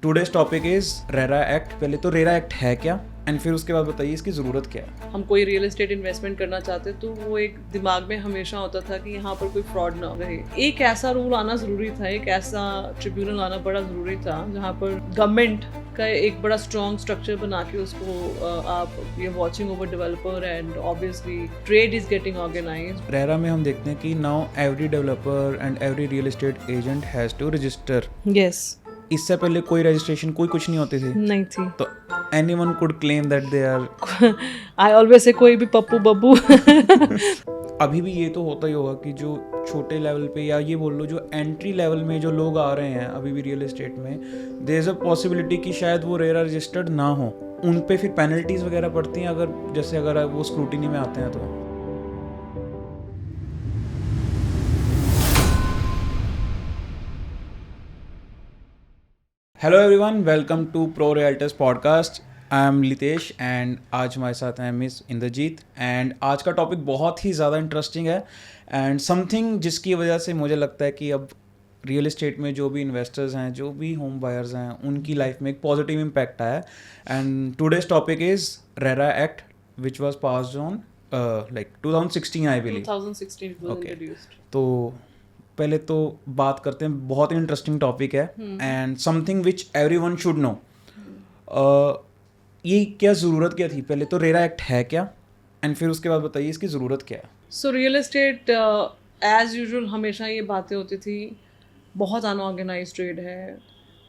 Today's topic is RERA act. पहले तो RERA act है क्या, एंड फिर उसके बाद बताइए इसकी ज़रूरत क्या है। हम कोई रियल एस्टेट इन्वेस्टमेंट करना चाहते तो वो एक दिमाग में हमेशा होता था कि यहाँ पर कोई फ्रॉड ना रहे। एक ऐसा रूल आना ज़रूरी था, एक ऐसा ट्रिब्यूनल आना बड़ा ज़रूरी था जहाँ पर गवर्नमेंट का एक बड़ा स्ट्रॉन्ग स्ट्रक्चर बना के उसको आप ये watching over developer and obviously trade is getting organised. RERA में हम देखते हैं कि now every developer and every real estate agent has to register. Yes, इससे पहले कोई रजिस्ट्रेशन कोई कुछ नहीं होती थी, नहीं थी। तो anyone could claim that they are. I always say कोई भी पप्पू बब्बू। अभी भी ये तो होता ही होगा कि जो छोटे लेवल पे या ये बोल लो जो एंट्री लेवल में जो लोग आ रहे हैं अभी भी रियल एस्टेट में, देयर इज़ अ पॉसिबिलिटी कि शायद वो रेरा रजिस्टर्ड ना हो। उन पे फिर पेनल्टीज वगैरह पड़ती हैं अगर वो स्क्रूटिनी में आते हैं तो। Hello everyone, welcome to pro realtors podcast. I am Litesh and आज हमारे साथ हैं मिस इंद्रजीत। एंड आज का टॉपिक बहुत ही ज़्यादा इंटरेस्टिंग है एंड समथिंग जिसकी वजह से मुझे लगता है कि अब रियल एस्टेट में जो भी इन्वेस्टर्स हैं, जो भी होम बायर्स हैं, उनकी लाइफ में एक पॉजिटिव इम्पैक्ट आया। And today's topic is RERA act which was passed on like 2016 I believe. 2016 was Okay. introduced. तो पहले तो बात करते हैं, बहुत ही इंटरेस्टिंग टॉपिक है and something which everyone should know. ये क्या ज़रूरत क्या थी? पहले तो रेरा एक्ट है क्या, एंड फिर उसके बाद बताइए इसकी ज़रूरत क्या है। So real estate as usual हमेशा ये बातें होती थी, बहुत अनऑर्गेनाइज ट्रेड है,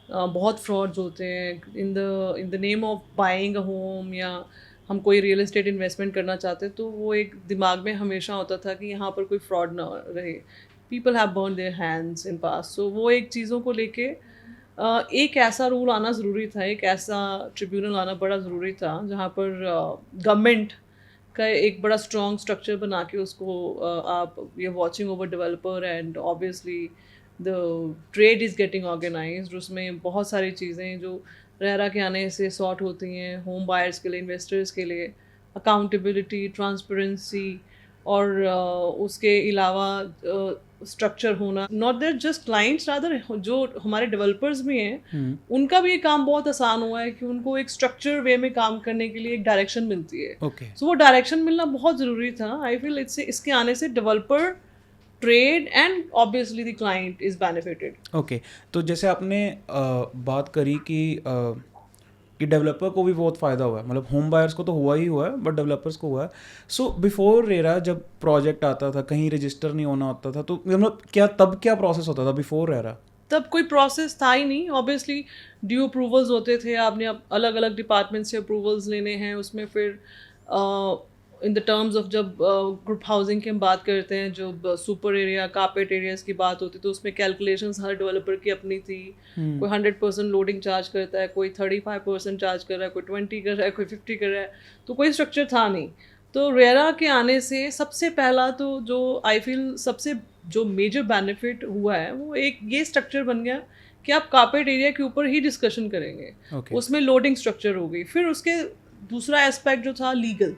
बहुत फ्रॉड्स होते हैं in the name of buying a home, या हम कोई रियल एस्टेट इन्वेस्टमेंट करना चाहते तो वो एक दिमाग में हमेशा होता था कि यहाँ पर कोई फ्रॉड ना रहे। People have burn their hands in past. So वो एक चीज़ों को लेके एक ऐसा रूल आना ज़रूरी था, एक ऐसा ट्रिब्यूनल आना बड़ा ज़रूरी था जहाँ पर गवर्नमेंट का एक बड़ा स्ट्रॉन्ग स्ट्रक्चर बना के उसको आप ये watching over developer and obviously the trade is getting organised. उसमें बहुत सारी चीज़ें जो रेरा के आने से सॉर्ट होती हैं, होम बायर्स के लिए, इन्वेस्टर्स के लिए, अकाउंटेबिलिटी, ट्रांसपेरेंसी, और उसके अलावा स्ट्रक्चर होना। Not that just clients, rather जो हमारे डेवलपर्स भी हैं उनका भी ये काम बहुत आसान हुआ है कि उनको एक स्ट्रक्चर वे में काम करने के लिए एक डायरेक्शन मिलती है। ओके, सो वो डायरेक्शन मिलना बहुत ज़रूरी था। आई फील इसके आने से developer, trade and obviously the client is benefited. Okay. तो जैसे आपने बात करी कि डेवलपर को भी बहुत फ़ायदा हुआ है, मतलब होम बायर्स को तो हुआ ही हुआ है बट डेवलपर्स को हुआ है। सो बिफोर रेरा जब प्रोजेक्ट आता था, कहीं रजिस्टर नहीं होना होता था, तो मतलब क्या प्रोसेस होता था बिफोर रेरा? तब कोई प्रोसेस था ही नहीं। ऑब्वियसली ड्यू अप्रूवल्स होते थे, आपने अलग अलग डिपार्टमेंट से अप्रूवल्स लेने हैं। उसमें फिर इन द टर्म्स ऑफ जब ग्रुप हाउसिंग की हम बात करते हैं, जो सुपर एरिया, कारपेट एरियाज की बात होती तो उसमें कैलकुलेशंस हर डेवलपर की अपनी थी। कोई 100% लोडिंग चार्ज करता है, कोई 35% चार्ज कर रहा है, कोई 20 कर रहा है, कोई 50 कर रहा है, तो कोई स्ट्रक्चर था नहीं। तो रेरा के आने से सबसे पहला तो जो आई फील सबसे जो मेजर बेनिफिट हुआ है वो एक ये स्ट्रक्चर बन गया कि आप कारपेट एरिया के ऊपर ही डिस्कशन करेंगे। Okay. उसमें लोडिंग स्ट्रक्चर हो गई। फिर उसके दूसरा एस्पेक्ट जो था लीगल,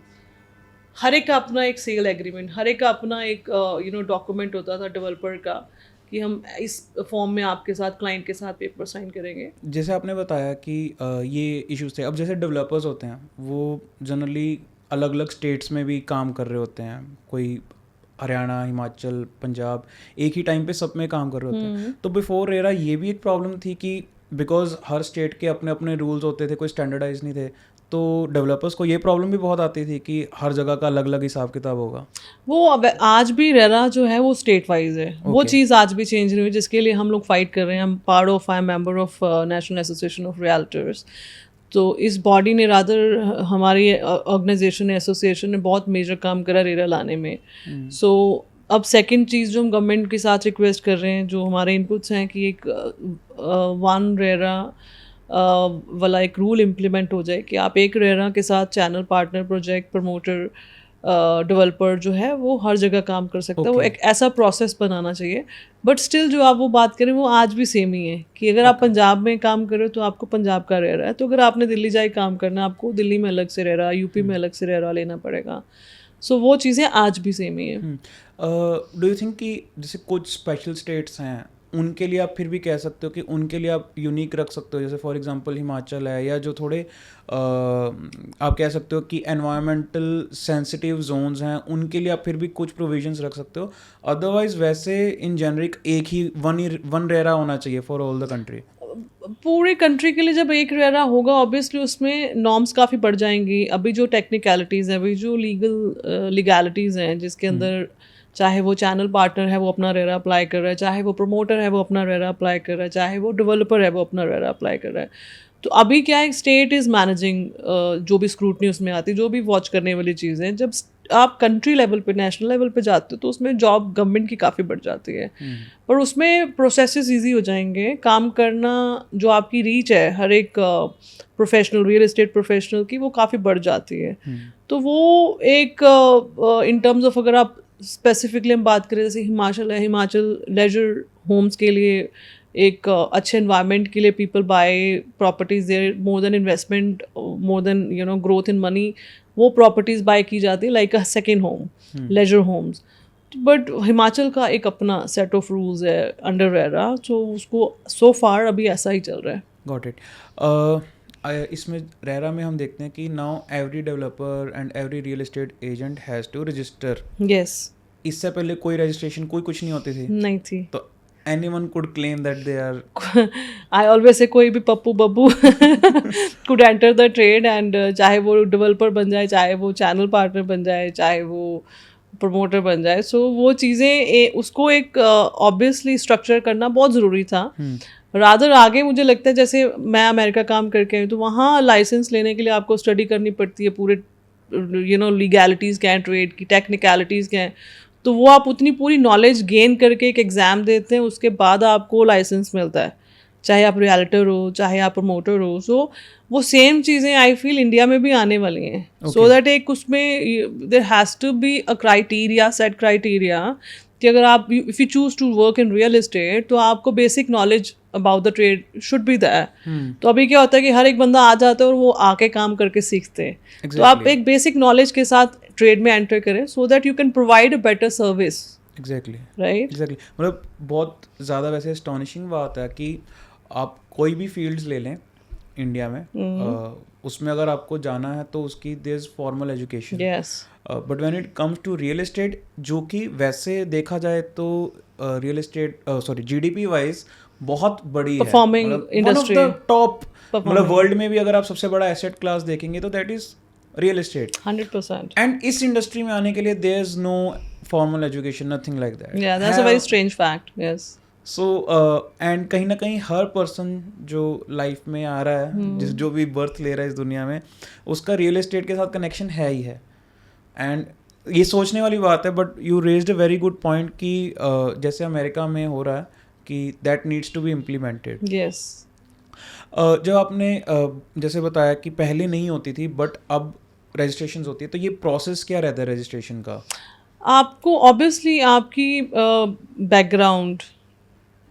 हर एक का अपना एक सेल एग्रीमेंट, हर एक का अपना एक डॉक्यूमेंट होता था डेवलपर का कि हम इस फॉर्म में आपके साथ, क्लाइंट के साथ पेपर साइन करेंगे। जैसे आपने बताया कि ये इश्यूज थे। अब जैसे डेवलपर्स होते हैं वो जनरली अलग अलग स्टेट्स में भी काम कर रहे होते हैं, कोई हरियाणा, हिमाचल, पंजाब, एक ही टाइम पे सब में काम कर रहे होते हैं। तो बिफोर रेरा ये भी एक प्रॉब्लम थी कि बिकॉज हर स्टेट के अपने अपने रूल्स होते थे, कोई स्टैंडर्डाइज नहीं थे, तो डेवलपर्स को ये प्रॉब्लम भी बहुत आती थी कि हर जगह का अलग अलग हिसाब किताब होगा। वो अब आज भी रेरा जो है वो स्टेट वाइज है। वो Okay. चीज़ आज भी चेंज नहीं हुई, जिसके लिए हम लोग फाइट कर रहे हैं। हम part of, I am member of national association of realtors. तो इस बॉडी ने, रादर हमारी ऑर्गेनाइजेशन ने, एसोसिएशन ने बहुत मेजर काम करा रेरा लाने में। सो अब सेकंड चीज़ जो हम गवर्नमेंट के साथ रिक्वेस्ट कर रहे हैं, जो हमारे इनपुट्स हैं कि एक वन रेरा वाला एक रूल इम्प्लीमेंट हो जाए कि आप एक रेरा के साथ channel partner, project promoter, developer जो है वो हर जगह काम कर सकता है। वो एक ऐसा प्रोसेस बनाना चाहिए। बट स्टिल जो आप वो बात करें वो आज भी सेम ही है कि अगर आप पंजाब में काम कर रहे हो तो आपको पंजाब का रह रहा है, तो अगर आपने दिल्ली जाए काम करना है आपको दिल्ली में अलग से रह रहा, यूपी में अलग से रह रहा लेना पड़ेगा। सो वो चीज़ें आज भी सेम ही है। डू यू थिंक कि जैसे कुछ स्पेशल स्टेट्स हैं उनके लिए आप फिर भी कह सकते हो कि उनके लिए आप यूनिक रख सकते हो, जैसे फॉर एग्जांपल हिमाचल है, या जो थोड़े आप कह सकते हो कि एनवायरमेंटल सेंसिटिव जोन्स हैं, उनके लिए आप फिर भी कुछ प्रोविजंस रख सकते हो। अदरवाइज वैसे इन जेनरिक एक ही वन रेरा होना चाहिए फॉर ऑल द कंट्री। पूरे कंट्री के लिए जब एक रेरा होगा ऑब्वियसली उसमें नॉर्म्स काफ़ी बढ़ जाएंगी। अभी जो टेक्निकलिटीज़ हैं, अभी जो लीगैलिटीज़ हैं जिसके अंदर चाहे वो चैनल पार्टनर है वो अपना रेरा अप्लाई कर रहा है, चाहे वो प्रमोटर है वो अपना रेरा अप्लाई कर रहा है, चाहे वो डेवलपर है वो अपना रेरा अप्लाई कर रहा है। तो अभी क्या है, स्टेट इज़ मैनेजिंग जो भी स्क्रूटनी उसमें आती है, जो भी वॉच करने वाली चीज़ें। जब आप कंट्री लेवल पे, नेशनल लेवल पे जाते हो तो उसमें जॉब गवर्नमेंट की काफ़ी बढ़ जाती है, पर उसमें प्रोसेसेस इजी हो जाएंगे। काम करना जो आपकी रीच है हर एक प्रोफेशनल, रियल एस्टेट प्रोफेशनल की, वो काफ़ी बढ़ जाती है। तो वो एक इन टर्म्स ऑफ, अगर आप स्पेसिफिकली हम बात करें, जैसे हिमाचल है, हिमाचल लेजर होम्स के लिए एक अच्छे एनवायरनमेंट के लिए people buy properties there, more than investment, more than growth in money, वो प्रॉपर्टीज़ बाय की जाती है like a second home, leisure homes. But Himachal का एक अपना सेट ऑफ रूल्स है अंडर रेरा, तो उसको सो फार अभी ऐसा ही चल रहा है। Got it. इसमें रेरा में हम देखते हैं कि now every developer and every real estate agent has to register. Yes. इससे पहले कोई रजिस्ट्रेशन कोई कुछ नहीं होती थी, नहीं थी। तो anyone could claim that they are I always say कोई भी Pappu Babbu could enter the trade, and चाहे वो डेवलपर बन जाए, चाहे वो चैनल पार्टनर बन जाए, चाहे वो प्रमोटर बन जाए। सो वो चीज़ें उसको एक ऑब्वियसली स्ट्रक्चर करना बहुत ज़रूरी था। रादर आगे मुझे लगता है, जैसे मैं अमेरिका काम करके आई हूँ, तो वहाँ लाइसेंस लेने के लिए आपको स्टडी करनी पड़ती है, पूरे लीगैलिटीज़ क्या हैं, ट्रेड की टेक्निकलिटीज़ क्या हैं। तो वो आप उतनी पूरी नॉलेज गेन करके एक एग्ज़ाम देते हैं, उसके बाद आपको लाइसेंस मिलता है, चाहे आप रियल्टर हो, चाहे आप प्रमोटर हो। सो वो सेम चीज़ें आई फील इंडिया में भी आने वाली हैं। सो दैट एक उसमें there has to be a criteria, set criteria, कि अगर आप if you choose to work in real estate तो आपको basic knowledge about the trade should be that. तो अभी क्या होता है कि हर एक बंदा आ जाता है और वो आके काम करके सीखते हैं। तो आप एक बेसिक नॉलेज के साथ ट्रेड में एंटर करें, so that you can provide a better service. Exactly right. Exactly. मतलब बहुत ज़्यादा वैसे एस्टॉनिशिंग बात है कि आप कोई भी फील्ड्स ले लें इंडिया में, उसमें अगर आपको जाना है तो उसकी there is formal education. Yes. But when it comes to real estate, जो कि वैसे देखा जाए तो रियल एस्टेट जीडीपी वाइज बहुत बड़ी है, performing industry, one of the top, मतलब वर्ल्ड में भी अगर आप सबसे बड़ा एसेट क्लास देखेंगे तो that is real estate 100%। And इस इंडस्ट्री में आने के लिए there is no formal education, nothing like that. Yeah that's a very strange fact. Yes. So and कहीं ना कहीं हर पर्सन जो लाइफ में आ रहा है, जो भी बर्थ ले रहा है इस दुनिया में, उसका रियल एस्टेट के साथ कनेक्शन है ही है। एंड ये सोचने वाली बात है, but you raised a very good point कि जैसे अमेरिका में हो रहा है कि that needs to be implemented. Yes. जब आपने जैसे बताया कि पहले नहीं होती थी बट अब रजिस्ट्रेशन होती है, तो ये प्रोसेस क्या रहता है रजिस्ट्रेशन का? आपको ऑब्वियसली आपकी बैकग्राउंड,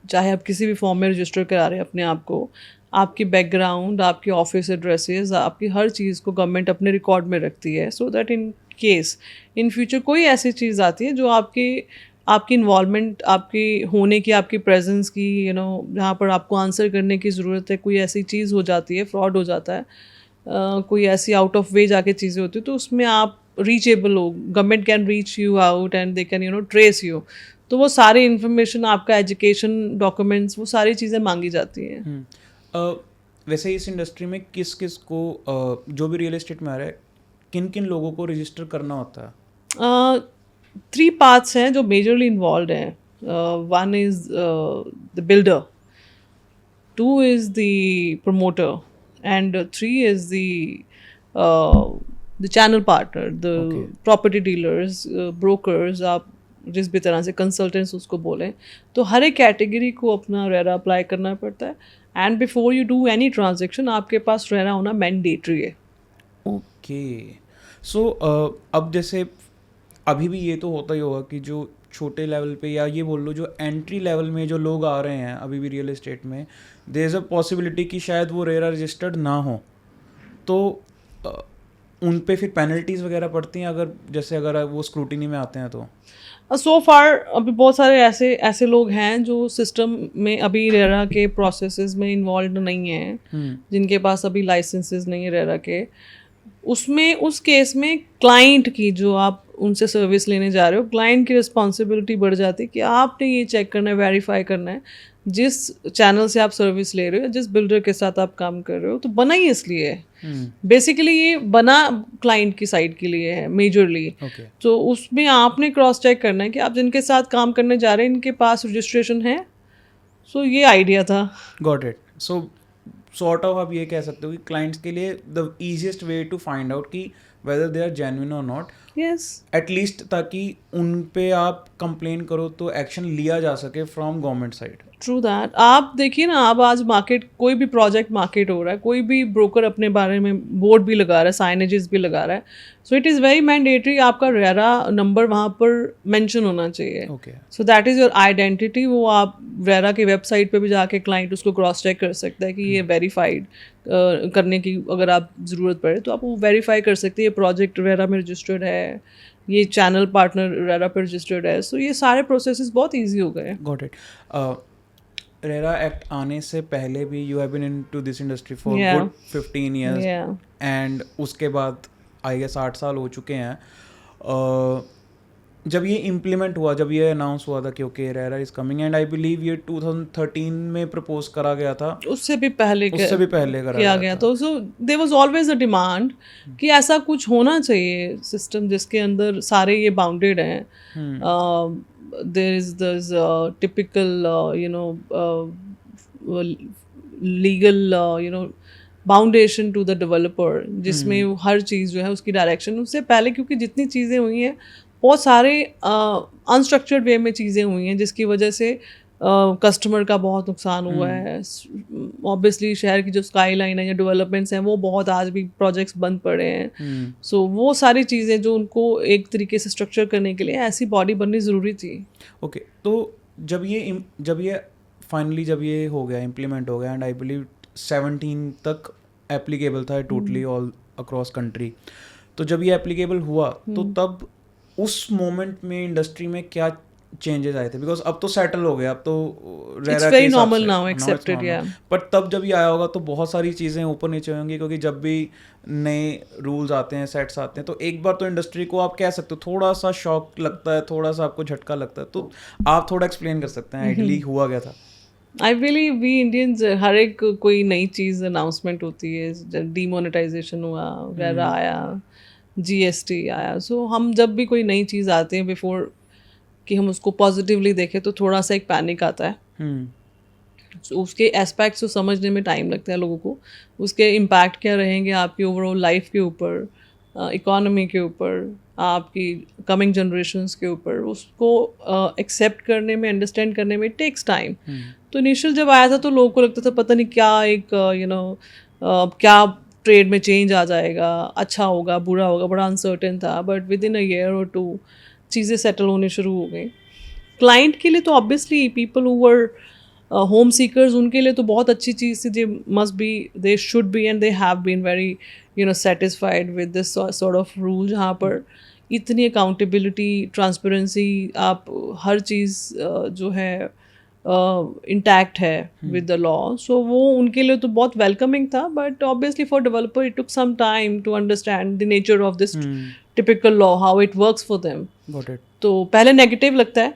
चाहे आप किसी भी फॉर्म में रजिस्टर करा रहे हैं अपने आप को, आपकी बैकग्राउंड, आपकी ऑफिस एड्रेसेस, आपकी हर चीज़ को गवर्नमेंट अपने रिकॉर्ड में रखती है, so that in case in future कोई ऐसी चीज़ आती है जो आपकी इन्वॉल्वमेंट, आपकी होने की, आपकी प्रेजेंस की, जहाँ पर आपको आंसर करने की ज़रूरत है, कोई ऐसी चीज़ हो जाती है, फ्रॉड हो जाता है, कोई ऐसी आउट ऑफ वे जाके चीज़ें होती है, तो उसमें आप रीचेबल हो, government can reach you out and they can trace you. तो वो सारी इन्फॉर्मेशन, आपका एजुकेशन डॉक्यूमेंट्स, वो सारी चीज़ें मांगी जाती हैं। वैसे इस इंडस्ट्री में किस किस को जो भी रियल एस्टेट में आ रहा है, किन किन लोगों को रजिस्टर करना होता है? 3 पार्ट्स हैं जो मेजरली इन्वॉल्व हैं। One is the builder, 2 is the promoter, and 3 is the channel partner, the property dealers, brokers, आप जिस भी तरह से कंसल्टेंट्स उसको बोलें। तो हर एक कैटेगरी को अपना रेरा अप्लाई करना पड़ता है, and before you do any transaction आपके पास रेरा होना मैंडेटरी है। ओके। सो अब जैसे अभी भी ये तो होता ही होगा कि जो छोटे लेवल पे, या ये बोल लो जो एंट्री लेवल में जो लोग आ रहे हैं अभी भी रियल एस्टेट में, देयर इज़ अ पॉसिबिलिटी कि शायद वो रेरा रजिस्टर्ड ना हो। तो उन पे फिर पेनल्टीज वगैरह पड़ती हैं अगर वो स्क्रूटिनी में आते हैं तो? सो फार अभी बहुत सारे ऐसे लोग हैं जो सिस्टम में अभी रेरा के प्रोसेसेस में इन्वॉल्व नहीं हैं, जिनके पास अभी लाइसेंसेस नहीं है रेरा के। उसमें उस केस में क्लाइंट की, जो आप उनसे सर्विस लेने जा रहे हो, क्लाइंट की रिस्पॉन्सिबिलिटी बढ़ जाती है कि आपने ये चेक करना है, वेरीफाई करना है जिस चैनल से आप सर्विस ले रहे हो, जिस बिल्डर के साथ आप काम कर रहे हो। तो बना ही इसलिए है, बेसिकली ये बना क्लाइंट की साइड के लिए है मेजरली। तो उसमें आपने क्रॉस चेक करना है कि आप जिनके साथ काम करने जा रहे हैं इनके पास रजिस्ट्रेशन है। सो ये आइडिया था। Got it. So sort of आप ये कह सकते हो कि क्लाइंट्स के लिए the easiest way to find out कि वेदर दे आर जेन्युइन और नॉट, यस, एटलीस्ट ताकि उन पे आप कंप्लेन करो तो एक्शन लिया जा सके from government side. True that. आप देखिए ना, अब आज मार्केट, कोई भी प्रोजेक्ट मार्केट हो रहा है, कोई भी ब्रोकर अपने बारे में बोर्ड भी लगा रहा है, साइनेजेस भी लगा रहा है। सो इट इज़ वेरी मैंडेटरी आपका रेरा नंबर वहाँ पर मेंशन होना चाहिए। So that is your identity. वो आप रेरा की वेबसाइट पे भी जाके क्लाइंट उसको क्रॉस चेक कर सकता है कि ये वेरीफाइड करने की अगर आप ज़रूरत पड़े तो आप वो वेरीफाई कर सकते हैं, ये प्रोजेक्ट रेरा में रजिस्टर्ड है, ये चैनल पार्टनर रेरा पे रजिस्टर्ड है। सो ये सारे प्रोसेसेस बहुत ईजी हो गए। Got it. रेरा एक्ट आने से पहले भी you have been into this industry for good 15 years, and उसके बाद आई गेस 8 साल हो चुके हैं। जब ये इम्प्लीमेंट हुआ, जब ये अनाउंस हुआ था कि okay RERA is coming, and I believe ये 2013 में प्रपोज करा गया था, उससे भी पहले करा किया गया था। So there was always a demand कि ऐसा कुछ होना चाहिए सिस्टम जिसके अंदर सारे ये बाउंडेड हैं। there is this typical legal foundation to the developer, जिसमें हर चीज़ जो है उसकी डायरेक्शन उससे पहले, क्योंकि जितनी चीज़ें हुई हैं बहुत सारे अनस्ट्रक्चर्ड वे में चीज़ें हुई हैं जिसकी वजह से कस्टमर का बहुत नुकसान हुआ है। ऑब्वियसली शहर की जो स्काई लाइन है या डेवलपमेंट्स हैं वो बहुत, आज भी प्रोजेक्ट्स बंद पड़े हैं। सो वो सारी चीज़ें जो उनको एक तरीके से स्ट्रक्चर करने के लिए ऐसी बॉडी बननी ज़रूरी थी। ओके, तो जब ये फाइनली जब ये हो गया, इम्प्लीमेंट हो गया, एंड आई बिलीव 17 तक एप्लीकेबल था टोटली ऑल अक्रॉस कंट्री, तो जब ये एप्लीकेबल हुआ तो तब उस मोमेंट में इंडस्ट्री में क्या चेंजेस आए थे? बिकॉज अब तो सेटल हो गया, अब तो रेरा के नॉर्मल नाउ एक्सेप्टेड, या बट तब जब ये आया होगा तो बहुत सारी चीज़ें ऊपर नीचे होंगी, क्योंकि जब भी नए रूल्स आते हैं, सेट्स आते हैं, तो एक बार तो इंडस्ट्री को आप कह सकते हो थोड़ा सा शॉक लगता है, थोड़ा सा आपको झटका लगता है। तो आप थोड़ा एक्सप्लेन कर सकते हैं आइडियली हुआ क्या था? आई बिलीव वी इंडियंस, हर एक कोई नई चीज़ अनाउंसमेंट होती है, डीमोनेटाइजेशन हुआ, रेरा आया, GST आया। सो हम जब भी कोई नई चीज़ आती है, बिफोर कि हम उसको पॉजिटिवली देखें तो थोड़ा सा एक पैनिक आता है। so, उसके एस्पेक्ट्स को समझने में टाइम लगता है लोगों को, उसके इम्पैक्ट क्या रहेंगे आपकी ओवरऑल लाइफ के ऊपर, इकोनॉमी के ऊपर, आपकी कमिंग जनरेशन्स के ऊपर, उसको एक्सेप्ट करने में, अंडरस्टैंड करने में टेक्स टाइम। तो इनिशियल जब आया था तो लोगों को लगता था पता नहीं क्या, एक क्या ट्रेड में चेंज आ जाएगा, अच्छा होगा बुरा होगा, बड़ा अनसर्टेन था। But with in a year और 2 चीज़ें सेटल होने शुरू हो गई। क्लाइंट के लिए तो obviously people who were home seekers, उनके लिए तो बहुत अच्छी चीज़ थी। They should be and they have been very satisfied with this sort of rule, जहाँ पर इतनी अकाउंटेबिलिटी, ट्रांसपेरेंसी, आप हर चीज़ जो है इंटैक्ट है विद द लॉ। सो वो उनके लिए तो बहुत वेलकमिंग था। But obviously for developer it took some time to understand the nature of this typical law, how it works for them. तो पहले नेगेटिव लगता है,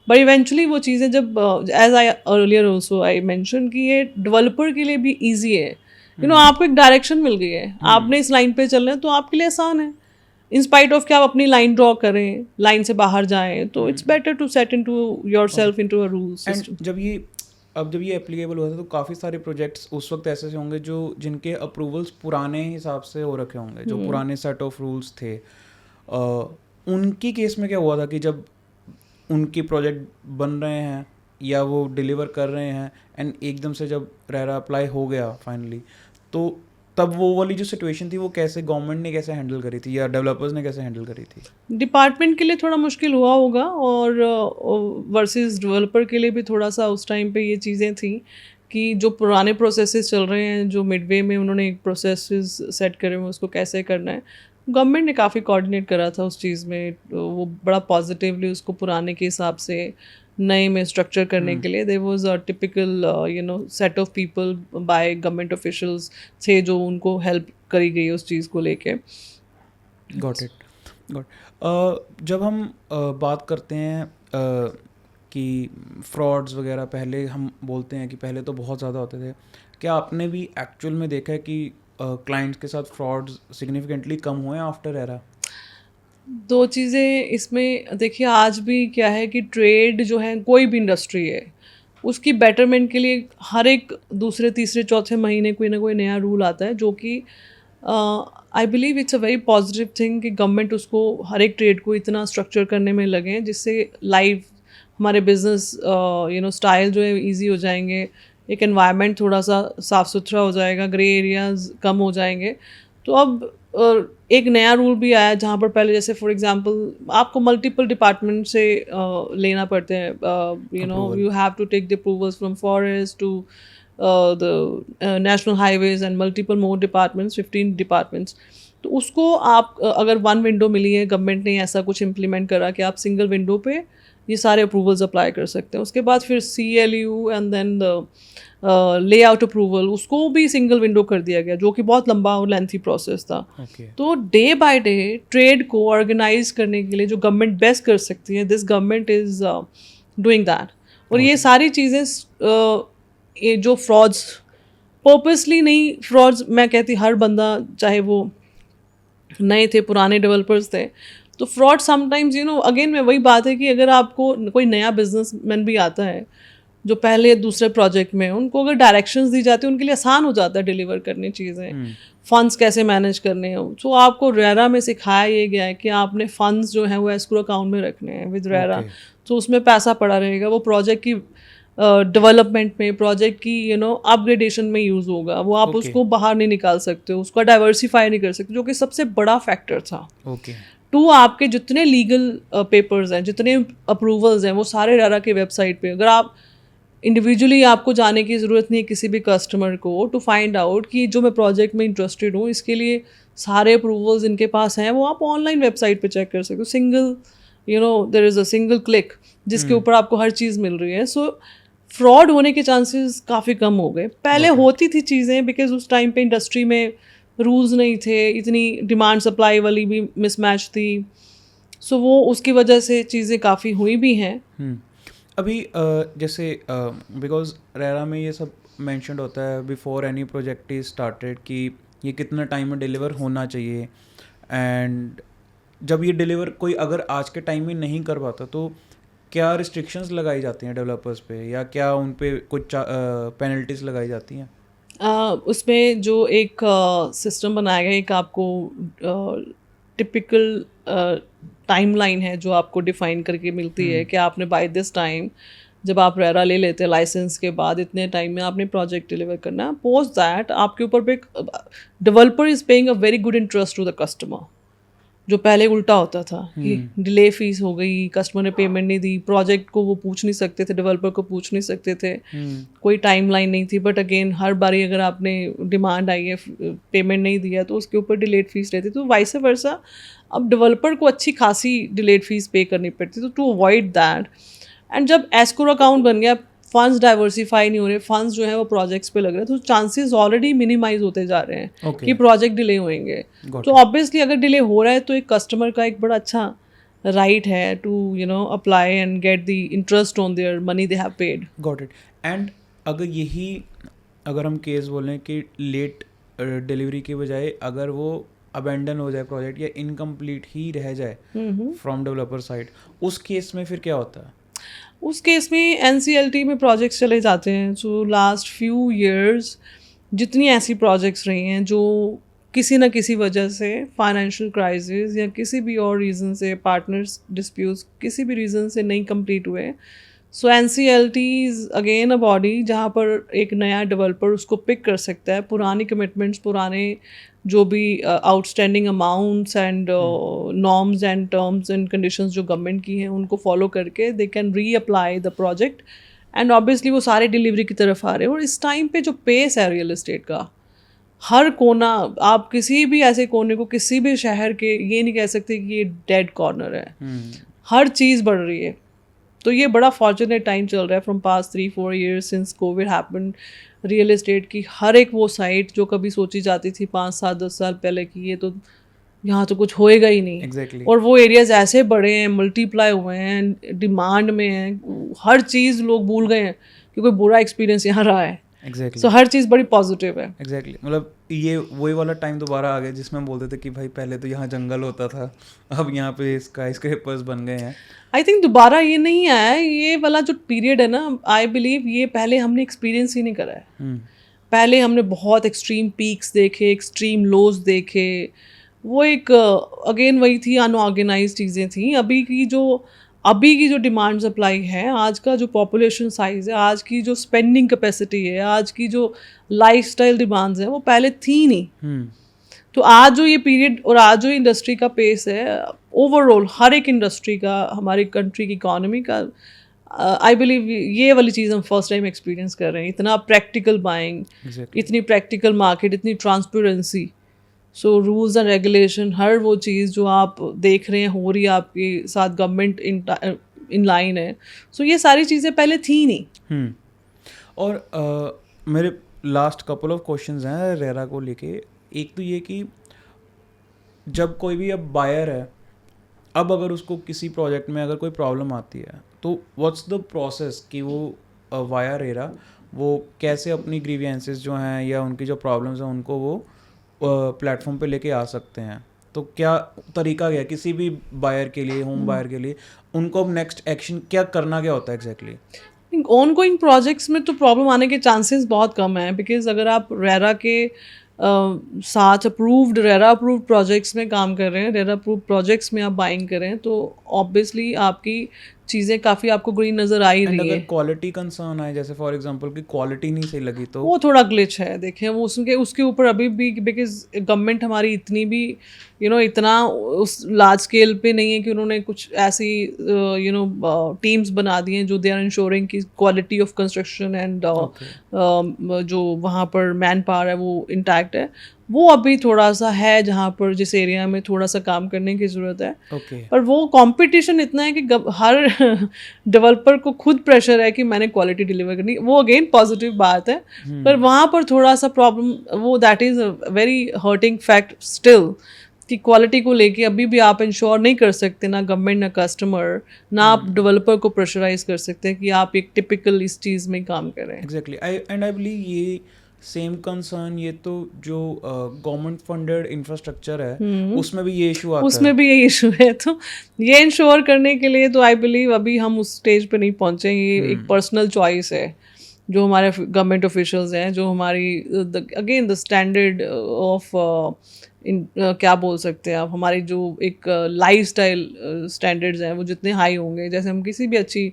बट इवेंचुअली वो चीज़ें जब, as I earlier also I mention, कि ये डेवलपर के लिए भी ईजी है। आपको एक डायरेक्शन मिल गई है, आपने इस लाइन पे चलना है तो आपके लिए आसान है। इन स्पाइट ऑफ कि आप अपनी लाइन ड्रॉ करें, लाइन से बाहर जाएं, तो it's better to set into yourself into a rule system. जब ये एप्लीकेबल हुआ था तो काफ़ी सारे प्रोजेक्ट्स उस वक्त ऐसे होंगे जिनके अप्रूवल्स पुराने हिसाब से हो रखे होंगे, जो पुराने सेट ऑफ रूल्स थे। उनकी केस में क्या हुआ था कि जब उनकी प्रोजेक्ट बन रहे हैं या वो डिलीवर कर रहे हैं, एंड एकदम से जब रेरा अप्लाई हो गया फाइनली, तो तब वो वाली जो सिचुएशन थी वो कैसे गवर्नमेंट ने कैसे हैंडल करी थी या डेवलपर्स ने कैसे हैंडल करी थी? डिपार्टमेंट के लिए थोड़ा मुश्किल हुआ होगा, और वर्सेस डेवलपर के लिए भी थोड़ा सा उस टाइम पे ये चीज़ें थी कि जो पुराने प्रोसेसेस चल रहे हैं, जो मिडवे में उन्होंने एक प्रोसेसेस सेट करे हुए, उसको कैसे करना है। गवर्नमेंट ने काफ़ी कोऑर्डिनेट करा था उस चीज़ में, वो बड़ा पॉजिटिवली उसको पुराने के हिसाब से नए में स्ट्रक्चर करने के लिए there was a typical set of people by government officials थे जो उनको हेल्प करी गई उस चीज़ को लेके। Got it, got. जब हम बात करते हैं कि फ्रॉड्स वगैरह, पहले हम बोलते हैं कि पहले तो बहुत ज़्यादा होते थे, क्या आपने भी एक्चुअल में देखा है कि क्लाइंट्स के साथ फ्रॉड्स सिग्निफिकेंटली कम हुए आफ्टर एरा? दो चीज़ें इसमें देखिए, आज भी क्या है कि ट्रेड जो है, कोई भी इंडस्ट्री है, उसकी बेटरमेंट के लिए हर एक दूसरे तीसरे चौथे महीने कोई ना कोई नया रूल आता है, जो कि I believe it's a very positive thing कि गवर्नमेंट उसको हर एक ट्रेड को इतना स्ट्रक्चर करने में लगे हैं जिससे लाइव हमारे बिजनेस स्टाइल जो है ईजी हो जाएंगे, एक एनवायरनमेंट थोड़ा सा साफ़ सुथरा हो जाएगा, ग्रे एरियाज कम हो जाएंगे। तो अब एक नया रूल भी आया जहाँ पर पहले जैसे फॉर एग्जांपल आपको मल्टीपल डिपार्टमेंट से लेना पड़ते हैं, Approval. You have to take the approvals from forest to the national highways and multiple more departments, 15 departments. तो उसको आप अगर वन विंडो मिली है, गवर्नमेंट ने ऐसा कुछ इम्प्लीमेंट करा कि आप सिंगल विंडो पे ये सारे अप्रूवल्स अप्लाई कर सकते हैं। उसके बाद फिर CLU and then the layout approval, उसको भी सिंगल विंडो कर दिया गया, जो कि बहुत लंबा और लेंथी प्रोसेस था। Okay. तो डे बाय डे ट्रेड को ऑर्गेनाइज करने के लिए जो गवर्नमेंट बेस्ट कर सकती है, this government is doing that. और ये सारी चीज़ें ये जो फ्रॉड्स पर्पसली नहीं, फ्रॉड्स मैं कहती हर बंदा, चाहे वो नए थे पुराने डेवलपर्स थे, तो फ्रॉड समटाइम्स अगेन में वही बात है कि अगर आपको कोई नया बिजनेसमैन भी आता है जो पहले दूसरे प्रोजेक्ट में, उनको अगर डायरेक्शंस दी जाती है, उनके लिए आसान हो जाता है डिलीवर करनी चीज़ें, फंड्स कैसे मैनेज करने हो। तो आपको रेरा में सिखाया ये गया है कि आपने फंड्स जो हैं वो एस्क्रो अकाउंट में रखने हैं विद रेरा। Okay. तो उसमें पैसा पड़ा रहेगा, वो प्रोजेक्ट की डेवलपमेंट में, प्रोजेक्ट की अपग्रेडेशन में यूज़ होगा, वो आप Okay. उसको बाहर नहीं निकाल सकते, उसको डाइवर्सिफाई नहीं कर सकते, जो कि सबसे बड़ा फैक्टर था। Okay. टू, आपके जितने लीगल पेपर्स हैं, जितने अप्रूवल्स हैं, वो सारे रेरा के वेबसाइट पे, अगर आप इंडिविजुअली, आपको जाने की ज़रूरत नहीं है किसी भी कस्टमर को टू फाइंड आउट कि जो मैं प्रोजेक्ट में इंटरेस्टेड हूँ, इसके लिए सारे अप्रूवल्स इनके पास हैं, वो आप ऑनलाइन वेबसाइट पे चेक कर सकते हो। Single there is a single click जिसके ऊपर आपको हर चीज़ मिल रही है। सो फ्रॉड होने के चांसेस काफ़ी कम हो गए। पहले होती थी चीज़ें, बिकॉज उस टाइम पे इंडस्ट्री में रूल्स नहीं थे, इतनी डिमांड सप्लाई वाली भी मिसमैच थी, सो वो उसकी वजह से चीज़ें काफ़ी हुई भी हैं। अभी जैसे बिकॉज रेरा में ये सब मेंशन्ड होता है before any project is started कि ये कितना टाइम में डिलीवर होना चाहिए, एंड जब ये डिलीवर कोई अगर आज के टाइम में नहीं कर पाता तो क्या रिस्ट्रिक्शंस लगाई जाती हैं डेवलपर्स पे, या क्या उन पे कुछ पेनल्टीज लगाई जाती हैं? उसमें जो एक सिस्टम बनाया गया, एक आपको टिपिकल टाइमलाइन है जो आपको डिफाइन करके मिलती है कि आपने बाय दिस टाइम, जब आप रेरा ले लेते हैं लाइसेंस के बाद, इतने टाइम में आपने प्रोजेक्ट डिलीवर करना है। पोस्ट दैट आपके ऊपर भी developer is paying a very good interest to the customer, जो पहले उल्टा होता था कि डिले फीस हो गई, कस्टमर ने पेमेंट नहीं दी, प्रोजेक्ट को वो पूछ नहीं सकते थे, डेवलपर को पूछ नहीं सकते थे, कोई टाइमलाइन नहीं थी। बट अगेन हर बारी अगर आपने डिमांड आई है, पेमेंट नहीं दिया, तो उसके ऊपर डिलेड फीस रहती, तो वाइस वर्सा अब डेवलपर को अच्छी खासी डिलेड फीस पे करनी पड़ती। तो टू अवॉइड दैट, एंड जब एस्क्रो अकाउंट बन गया, फंड्स डाइवर्सिफाई नहीं हो रहे, फंड्स जो है वो प्रोजेक्ट्स पे लग रहे हैं, तो चांसेस ऑलरेडी मिनिमाइज होते जा रहे हैं कि प्रोजेक्ट डिले होंगे। तो ऑब्वियसली अगर डिले हो रहा है तो एक कस्टमर का एक बड़ा अच्छा राइट है to apply and get the interest on their money they have paid. Got it. And अगर हम केस बोलें कि लेट डिलीवरी की बजाय अगर वो अबेंडन हो जाए प्रोजेक्ट या इनकम्प्लीट ही रह जाए फ्रॉम डेवलपर साइड, उस केस में फिर क्या होता है? उस केस में NCLT में प्रोजेक्ट्स चले जाते हैं। सो लास्ट फ्यू इयर्स जितनी ऐसी प्रोजेक्ट्स रही हैं जो किसी न किसी वजह से, फाइनेंशियल क्राइसिस या किसी भी और रीज़न से, पार्टनर्स डिस्प्यूट्स, किसी भी रीज़न से नहीं कंप्लीट हुए, सो NCLT is again a body जहाँ पर एक नया डेवलपर उसको पिक कर सकता है, पुरानी कमिटमेंट्स, पुराने जो भी outstanding amounts and norms and terms and conditions जो गवर्नमेंट की हैं उनको फॉलो करके दे कैन री apply the project, and obviously वो सारे डिलीवरी की तरफ आ रहे हैं। और इस टाइम पे जो पेस है रियल एस्टेट का, हर कोना, आप किसी भी ऐसे कोने को किसी भी शहर के ये नहीं कह सकते कि ये डेड कॉर्नर है। हर चीज़ बढ़ रही है। तो ये बड़ा फॉर्चुनेट टाइम चल रहा है from past 3-4 years since Covid happened. Real estate की हर एक वो साइट जो कभी सोची जाती थी 5-7-10 साल पहले कि ये तो यहाँ तो कुछ होएगा ही नहीं। Exactly. और वो एरियाज ऐसे बड़े हैं, मल्टीप्लाई हुए हैं, डिमांड में हैं, हर चीज़ लोग भूल गए हैं कि कोई बुरा एक्सपीरियंस यहाँ रहा है। एग्जैक्टली सो हर चीज़ बड़ी पॉजिटिव है। एग्जैक्टली मतलब ये वही वाला टाइम दोबारा आ गया जिसमें हम बोलते थे कि भाई पहले तो यहाँ जंगल होता था, अब यहाँ पे स्काई स्क्रैपर्स बन गए हैं। आई थिंक दोबारा ये नहीं आया है। ये वाला जो पीरियड है ना, आई बिलीव ये पहले हमने एक्सपीरियंस ही नहीं करा है। पहले हमने बहुत एक्सट्रीम पीक्स देखे, एक्सट्रीम लोज देखे। वो एक अगेन वही थी, अनऑर्गेनाइज चीज़ें थी। अभी की जो डिमांड सप्लाई है, आज का जो पॉपुलेशन साइज़ है, आज की जो स्पेंडिंग कैपेसिटी है, आज की जो लाइफस्टाइल डिमांड्स हैं, वो पहले थी नहीं। तो आज जो ये पीरियड और आज जो इंडस्ट्री का पेस है, ओवरऑल हर एक इंडस्ट्री का, हमारी कंट्री की इकोनॉमी का, आई बिलीव ये वाली चीज़ हम फर्स्ट टाइम एक्सपीरियंस कर रहे हैं। इतना प्रैक्टिकल बाइंग, इतनी प्रैक्टिकल मार्केट, इतनी transparency. So rules and regulation, हर वो चीज़ जो आप देख रहे हैं हो रही है आपके साथ, गवर्नमेंट इन लाइन है। सो ये सारी चीज़ें पहले थी नहीं। और मेरे लास्ट कपल ऑफ क्वेश्चंस हैं रेरा को लेके। एक तो ये कि जब कोई भी अब बायर है, अब अगर उसको किसी प्रोजेक्ट में अगर कोई प्रॉब्लम आती है तो व्हाट्स द प्रोसेस कि वो वाया रेरा वो कैसे अपनी ग्रीवियंसेस जो हैं या उनकी जो प्रॉब्लम्स हैं उनको वो प्लेटफॉर्म पे लेके आ सकते हैं। तो क्या तरीका क्या है किसी भी बायर के लिए, होम बायर के लिए, उनको अब नेक्स्ट एक्शन क्या करना क्या होता है एग्जैक्टली? ऑन गोइंग प्रोजेक्ट्स में तो प्रॉब्लम आने के चांसेस बहुत कम हैं, बिकॉज अगर आप रेरा के साथ रेरा अप्रूव्ड प्रोजेक्ट्स में काम कर रहे हैं, रेरा अप्रूव्ड प्रोजेक्ट्स में आप बाइंग कर रहे हैं, तो ऑब्वियसली आपकी चीज़ें काफ़ी आपको ग्रीन नज़र आ ही रही है। क्वालिटी कंसर्न आए, जैसे फॉर एग्जांपल कि क्वालिटी नहीं सही लगी, तो वो थोड़ा ग्लिच है। देखें वो उसके ऊपर अभी भी, बिकॉज गवर्नमेंट हमारी इतनी भी इतना उस लार्ज स्केल पे नहीं है कि उन्होंने कुछ ऐसी टीम्स बना दी हैं जो दे आर इंश्योरिंग की क्वालिटी ऑफ कंस्ट्रक्शन एंड जो वहाँ पर मैन पावर है वो इंटैक्ट है। वो अभी थोड़ा सा है जहाँ पर, जिस एरिया में थोड़ा सा काम करने की ज़रूरत है। पर वो कंपटीशन इतना है कि हर डेवलपर को खुद प्रेशर है कि मैंने क्वालिटी डिलीवर करनी। वो अगेन पॉजिटिव बात है, पर वहाँ पर थोड़ा सा प्रॉब्लम, वो that is a very hurting fact still, कि क्वालिटी को लेके अभी भी आप इंश्योर नहीं कर सकते, ना गवर्नमेंट ना कस्टमर, ना आप डेवलपर को प्रेशराइज कर सकते हैं कि आप एक टिपिकल इस चीज़ में काम करें। एग्जैक्टली। आई बिलीव ये सेम कंसर्न ये तो जो गवर्नमेंट फंडेड इंफ्रास्ट्रक्चर है उसमें भी ये इशू आता है। उसमें भी ये इशू है। तो ये इंश्योर करने के लिए तो आई बिलीव अभी हम उस स्टेज पे नहीं पहुंचे। ये एक पर्सनल चॉइस है जो हमारे गवर्नमेंट ऑफिशियल्स हैं, जो हमारी अगेन द स्टैंडर्ड ऑफ क्या बोल सकते हैं आप, हमारी जो एक लाइफस्टाइल स्टैंडर्ड्स हैं वो जितने हाई होंगे, जैसे हम किसी भी अच्छी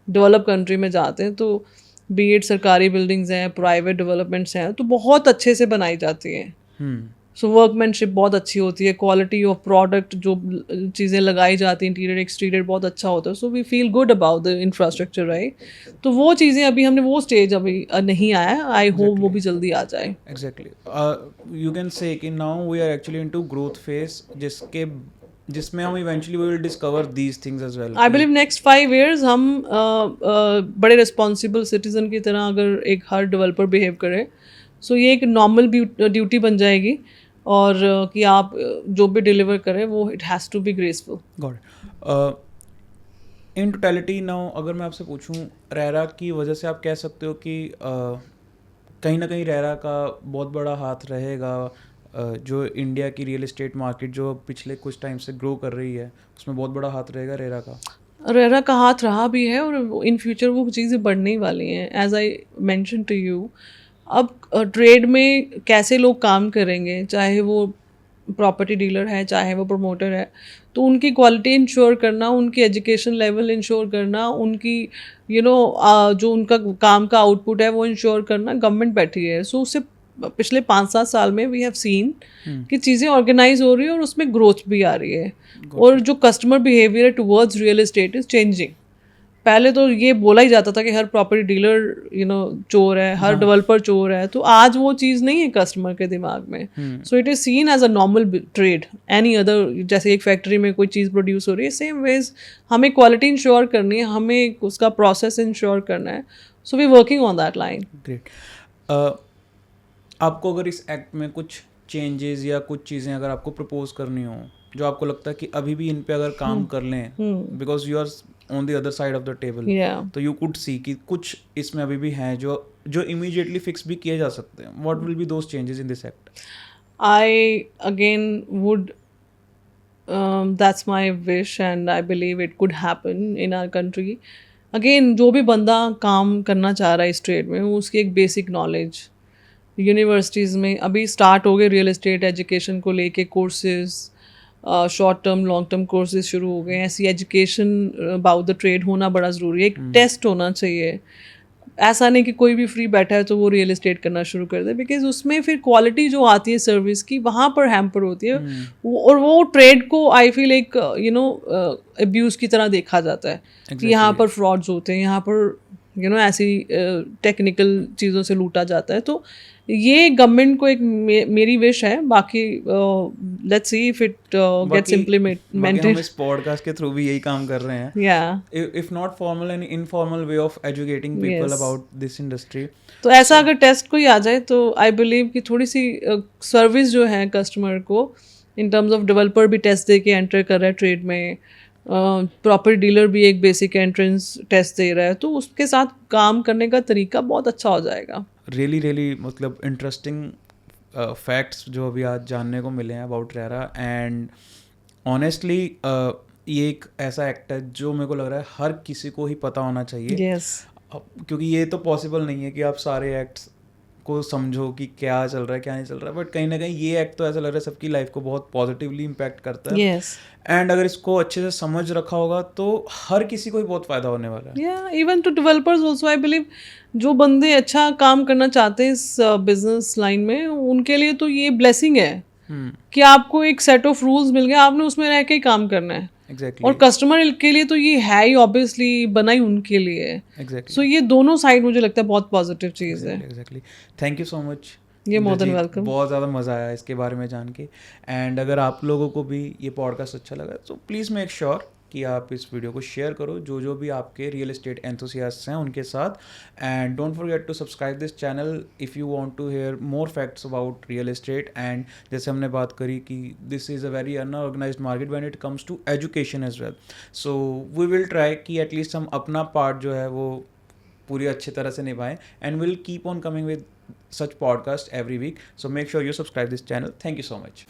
डेवलप कंट्री में जाते हैं तो बी एड सरकारी बिल्डिंग्स हैं, प्राइवेट डेवलपमेंट्स हैं, तो बहुत अच्छे से बनाई जाती हैं। सो वर्कमैनशिप बहुत अच्छी होती है, क्वालिटी ऑफ प्रोडक्ट, जो चीज़ें लगाई जाती हैं, इंटीरियर एक्सटीरियर बहुत अच्छा होता है। So we feel good about the infrastructure, right. तो वो चीज़ें अभी हमने वो स्टेज अभी नहीं आया है। आई होप वो भी जल्दी आ जाए। एग्जैक्टली। यू कैन से कि now we are actually into growth phase, जिसमें हम eventually we will discover these things as well. I believe next 5 years हम बड़े रिस्पॉन्सिबल सिटीजन की तरह अगर एक हर डेवलपर बिहेव करे, सो ये एक नॉर्मल ड्यूटी बन जाएगी, और कि आप जो भी डिलीवर करें वो it has to be graceful. God. In totality now अगर मैं आपसे पूछूं, रेरा की वजह से आप कह सकते हो कि कहीं ना कहीं रेरा का बहुत बड़ा हाथ रहेगा, जो इंडिया की रियल एस्टेट मार्केट जो पिछले कुछ टाइम से ग्रो कर रही है उसमें बहुत बड़ा हाथ रहेगा रेरा का? रेरा का हाथ रहा भी है, और इन फ्यूचर वो चीज़ें बढ़ने ही वाली हैं। As I mention to you, अब ट्रेड में कैसे लोग काम करेंगे, चाहे वो प्रॉपर्टी डीलर है, चाहे वो प्रमोटर है, तो उनकी क्वालिटी इंश्योर करना, उनकी एजुकेशन लेवल इंश्योर करना, उनकी जो उनका काम का आउटपुट है वो इंश्योर करना, गवर्नमेंट बैठी है। सो उससे पिछले 5-7 साल में वी हैव सीन कि चीज़ें ऑर्गेनाइज हो रही है और उसमें ग्रोथ भी आ रही है, और जो customer behaviour towards real estate is changing. पहले तो ये बोला ही जाता था कि हर प्रॉपर्टी डीलर चोर है, हर डेवलपर चोर है, तो आज वो चीज़ नहीं है कस्टमर के दिमाग में. So it is seen as a normal trade any other. जैसे एक फैक्ट्री में कोई चीज़ प्रोड्यूस हो रही है, सेम वेज हमें क्वालिटी इंश्योर करनी है, हमें उसका प्रोसेस इंश्योर करना है. So we working on that line. Great. आपको अगर इस एक्ट में कुछ चेंजेस या कुछ चीज़ें अगर आपको प्रपोज करनी हो जो आपको लगता है कि अभी भी इन पे अगर काम कर लें, because you are on the other side of the table, तो यू कुड सी कि कुछ इसमें अभी भी हैं जो इमीडिएटली फिक्स भी किए जा सकते हैं. What will be those changes in this act? I again would that's my wish and I believe it could happen in our country. Again, जो भी बंदा काम करना चाह रहा है इस ट्रेड में, उसकी एक बेसिक नॉलेज यूनिवर्सिटीज़ में अभी स्टार्ट हो गए. रियल एस्टेट एजुकेशन को लेके courses, short term long term courses शुरू हो गए. ऐसी एजुकेशन अबाउट द ट्रेड होना बड़ा ज़रूरी है. एक टेस्ट होना चाहिए. ऐसा नहीं कि कोई भी फ्री बैठा है तो वो रियल एस्टेट करना शुरू कर दे, बिकॉज उसमें फिर क्वालिटी जो आती है सर्विस की वहाँ पर हैम्पर होती है. और वो ट्रेड को आई फील एक अब्यूज़ की तरह देखा जाता है कि यहाँ पर फ्रॉड्स होते हैं, यहाँ पर ऐसी टेक्निकल चीज़ों से लूटा जाता है. तो ये गवर्नमेंट को एक मेरी विश है. बाकी let's see if it gets implemented. हम इस पॉडकास्ट के थ्रू भी यही काम कर रहे हैं. If not formal and informal way of educating people about this industry. तो ऐसा अगर टेस्ट कोई आ जाए तो आई बिलीव कि थोड़ी सी सर्विस जो है कस्टमर को इन टर्म्स ऑफ डेवलपर भी टेस्ट दे के एंटर कर रहा है ट्रेड में, प्रॉपर्टी डीलर भी एक बेसिक एंट्रेंस टेस्ट दे रहा है, तो उसके साथ काम करने का तरीका बहुत अच्छा हो जाएगा. रियली मतलब इंटरेस्टिंग फैक्ट्स जो अभी आज जानने को मिले हैं अबाउट रेरा. एंड ऑनेस्टली ये एक ऐसा एक्ट है जो मेरे को लग रहा है हर किसी को ही पता होना चाहिए. Yes. क्योंकि ये तो पॉसिबल नहीं है कि आप सारे एक्ट्स को समझो कि क्या चल रहा है क्या नहीं चल रहा है, बट कहीं ना कहीं ये एक्ट तो ऐसा लग रहा है सबकी लाइफ को बहुत पॉजिटिवली इम्पैक्ट करता है. Yes. एंड अगर इसको अच्छे से समझ रखा होगा तो हर किसी को ही बहुत फ़ायदा होने वाला है. Yeah, even to developers also I believe जो बंदे अच्छा काम करना चाहते हैं इस बिजनेस लाइन में, उनके लिए तो ये ब्लेसिंग है कि आपको एक सेट ऑफ रूल्स मिल गया, आपने उसमें रह के ही काम करना है. Exactly. और कस्टमर के लिए तो ये है ही ऑब्वियसली, बना ही उनके लिए. Exactly. सो ये दोनों साइड मुझे लगता है बहुत पॉजिटिव चीज़ है. Exactly. Thank you so much. ये मोर देन वेलकम. बहुत ज़्यादा मज़ा आया इसके बारे में जान के. एंड अगर आप लोगों को भी ये पॉडकास्ट अच्छा लगा तो प्लीज़ मेक श्योर कि आप इस वीडियो को शेयर करो जो भी आपके रियल एस्टेट एंथुसियास्ट्स हैं उनके साथ. And don't forget to subscribe this channel if you want to hear more facts about real estate. And जैसे हमने बात करी कि this is a very unorganised market when it comes to education as well. So we will try कि at least हम अपना part जो है वो पूरी अच्छी तरह से निभाएं. And will keep on coming with such podcast every week. So make sure you subscribe this channel. Thank you so much.